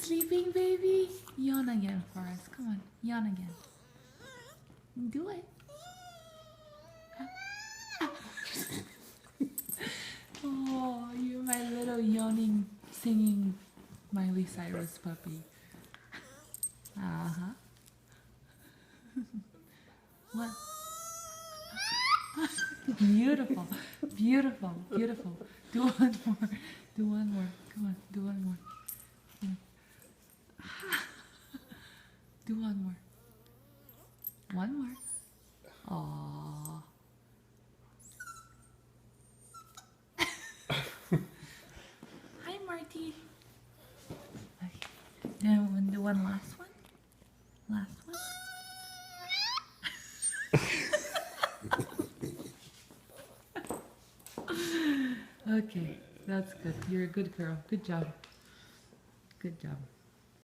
sleeping, baby? Yawn again for us. Come on, yawn again. Do it. Oh, you're my little yawning, singing Miley Cyrus puppy. Uh-huh. What? Beautiful, beautiful, beautiful. Do one more. Do one more. Come on, do one more. Do one more. One more. Aww. Hi, Marty. Okay. Then we'll do one last one. Last one. Okay, that's good. You're a good girl. Good job. Good job.